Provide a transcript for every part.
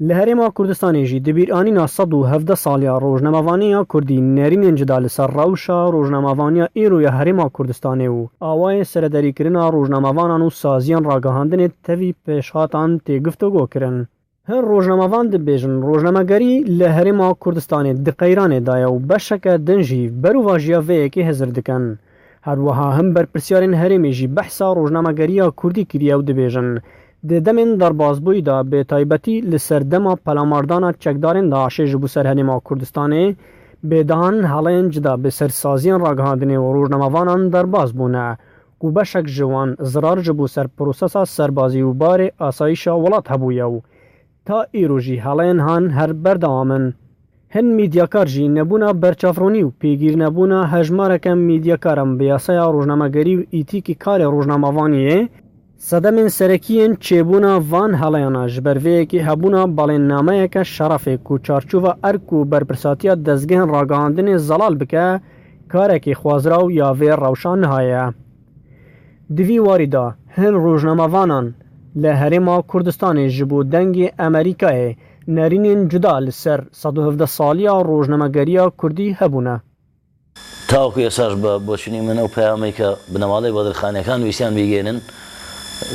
لە هەرێما کوردستانێژی دەبیرئانینا 117 ساڵیا ڕۆژنەمەوانەیە کوردی نێرینên جدا لەسەر ڕەوشە ڕۆژنەمەوانیە ئێرۆیە هەرێما کوردستانê û ئاوایê سەردەریکردنا ڕۆژنەمەوانان û saziyan ragihandinê tevî pêşhatan tê guftogû kirin. Hin rojnamevan dibêjin rojnamegerî li Herêma Kurdistanê di qeyranê da ye û beşeke din jî berûva jiya vê yekê hezir dikin. Her wiha him berpirsyarên herêmê jî behsa rojnamegeriya Kurdî kiriye û dibêjin di demên derbasbûyî da bêtaybetî li ser dema pelamardana çekdarên Daişê ji bo ser Herêma Kurdistanê bêdihan helayên cida bi sersaziyan ragihandinê û rojnamevanan derbas bûne ku beşek ji wan zirar ji bo ser prosesa serbazî û barê asayîşa welat hebûye û ta îro jî helayên han her berdewam in. Hin mîdyakar jî nebûna berçavronî û pêgîrnebûna hejmareke mîdyakaran bi yasaya rojnamegerî û îtîkî karê rojnamevaniyê sedemên serekiyên çêbûna van helayana ji ber vê yekê hebûna balênnameyeke şerefê ku çarçûva erk û berpirsatiya dezgehên ragihandinê zelal bike karekê xwaziraw ya vê rewşa nihaye. Di vî warî da hin rojnamevanan li Herêma Kurdistanê ji bo dengê Amerîkayê nêrînên cuda li ser 117 saliya rojnamegeriya Kurdî hebûne. تاوەکو ێساش بە بۆچوونی منە و پەیامەی کە بنەماڵەی بەدرخانیەکان ویستیان بگەێنن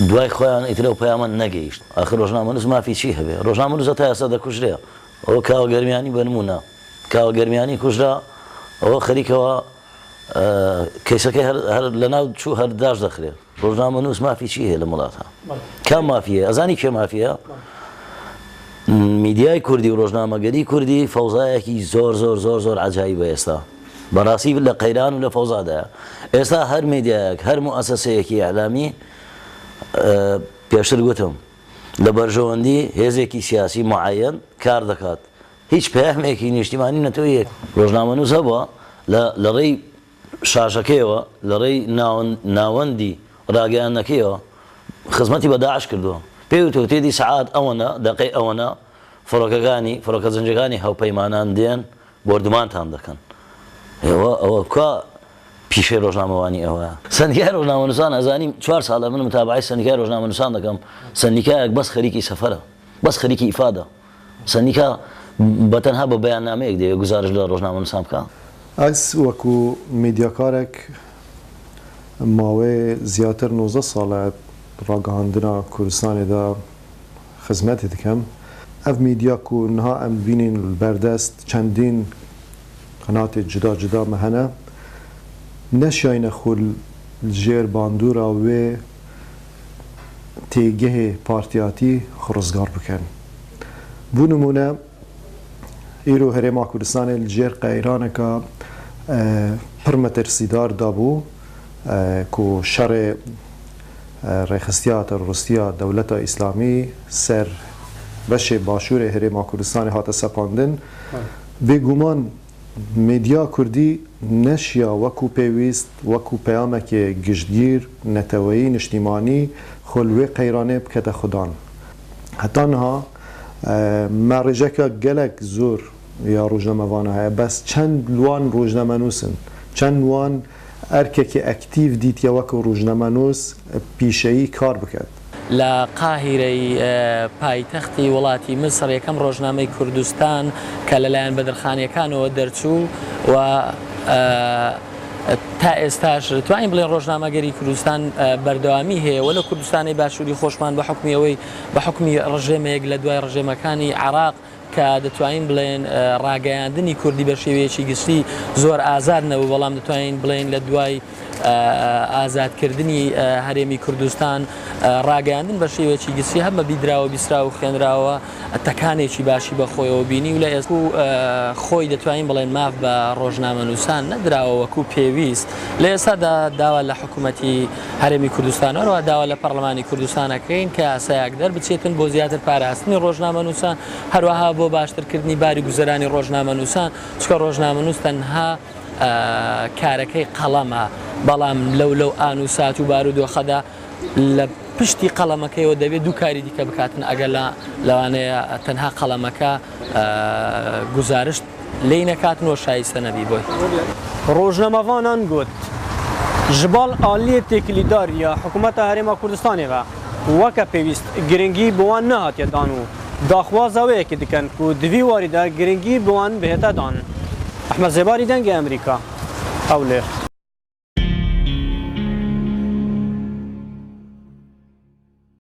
دوای خۆیان ئیترە و پەیامان نەگەیشت. ئاخر ڕۆژنامەنووس مافی چی هەبێ؟ ڕۆژنامەنووس تا ئێستا دەکوژرێ. ئەوە کاوەگەرمیانی بەنمونە کاوەگەرمیانی کوژرا ئەوە خەریکەوە کەیسەکەی هەر لەناو چوو هەرداش دەخرێت. ڕۆژنامەنووس مافی چی هەیە لە وڵاتە؟ کام مافیە؟ ئەزانی کێ مافیە؟ میدیای کوردی و ڕۆژنامەگەری کوردی فەوزایەکی زۆر زۆر زۆر زۆر عەجایبە ئێستا. بەڕاستی لە قەیران و لە فەوزادایە. ئێستا هەر میدیایەک هەر موئەسەسەیەکی ئیعلامی پێشتر گوتم لە بەرژەوەندی هێزێکی سیاسی معەیەن کار دەکات. هیچ پەیامێکی نیشتیمانی نەتەوە یەک. ڕۆژنامەنووس هەبووە لە ڕێی شاشەکەیەوە لە ڕێی ناوەندی ڕاگەیاندنەکەیەوە خزمەتی بە داعش کردووە. پێوتۆ تێدی سەعات ئەوەنە دەقەی ئەوەنە فڕۆکە زنجەکانی هەوپەیمانان دێن بردومانتان دەکەن. ئەوە بکە پیشەی ڕۆژنامەوانی ئەوە. سندیکای ڕۆژنامەنووسان ئەزانیم 4 ساڵە من متابعەی سندیکای ڕۆژنامەنووسان دەکەم. سندیکایەک بەس خەریکی سەفەرە، بەس خەریکی ئیفادە. سندیکا بەتەنها بە بەیاننامەیەک دەیە گزارش لە ڕۆژنامەنووسان بکە. ئەس وەکو میدیاکارێک ماوەی زیاتر 19 ساڵە ڕاگەهاندنا کوردستانێدا خزمەتی دەکەم. ئەف میدیاک و نها ئەم بینین بەردەست چەندین قناتێ جدا جدا مەهەنە نەشاینە خول ژێر باندوورا وێ تێگەهێ پارتیاتی خڕزگار بکەن. بوو نمونە ئیرۆ هەرێما کوردستانê li jêr qeyraneka pir metirsidar dabû ku şerê rêxistiya teroristiya dewleta îslamî ser beşê başûrê Herêma Kurdistanê hate sepandin. Bêguman medya Kurdî neşiya wekû pêwîst wekû peyamekê giştgîr neteweyî niştîmanî xwe li wê qeyranê bikete xudan. Heta niha me rêjeka gelek zor ya rojnamevana heye bes çend wan rojnamenûsin çend wan erkekê ektîv dîtiye wekû rojnamenûs pîşeyî kar biket. لە قاهیرەی پایتەختی وڵاتی مسر یەکەم ڕۆژنامەی کوردستان کە لەلایەن بەدرخانیەکانەوە دەرچوو و تا ئێستاش توانین بڵێن ڕۆژنامەگەری کوردستان بەردەوامی هەیە وە لە کوردستانی باشووری خۆشمان بە حکمیەوەی بە حکمی ڕژێمەیەک لە دوای ڕژێمەکانی عێراق کە دەتوانین بڵێن ڕاگەیاندنی کوردی بە شێوەیەکی گشتی زۆر ئازاد نەبوو بەڵام دەتوانین بڵێن لە دوای ئازادکردنی هەرێمی کوردستان ڕاگەیاندن بە شێوەیەکی گشتی هەمە بیدراوە بیسرا و خوێنراوە تەکانێکی باشی بە خۆیەوە بینی و لە ئێستا خۆی دەتوانین بڵێن ماف بە ڕۆژنامەنووسان نەدراوە وەکو پێویست. لە ئێستادا داوا لە حکوومەتی هەرێمی کوردستانەوە داوا لە پەرلەمانی کوردستانەکەین کە یاسایەک دەربچێتن بۆ زیاتر پاراستنی ڕۆژنامەنووسان هەروەها بۆ باشترکردنی باری گوزەرانی ڕۆژنامەنووسان چکە ڕۆژنامەنووس تەنها کارەکەی قەڵەمە بەڵام لەو ئانووسات و بارودۆخەدا لە پشتی قەڵەمەکەیەوە دەبێت دوو کاری دیکە بکاتن ئەگەر لەوانەیە تەنها قەڵەمەکە گزارشت لی نەکاتنەوە شایستە نەبی بۆی. ڕۆژنەمەوانان گوت ji bal aliyê têkilîdar ya hikûmeta Herêma Kurdistanê ve weke pêwîst giringî bi wan nehatiye dan û داخوازەوەیەکی دکەن و دوی واریدا گرنگی بوان بهێتە دان ئەحمەد زێباری دەنگی ئەمریکا ئەولێر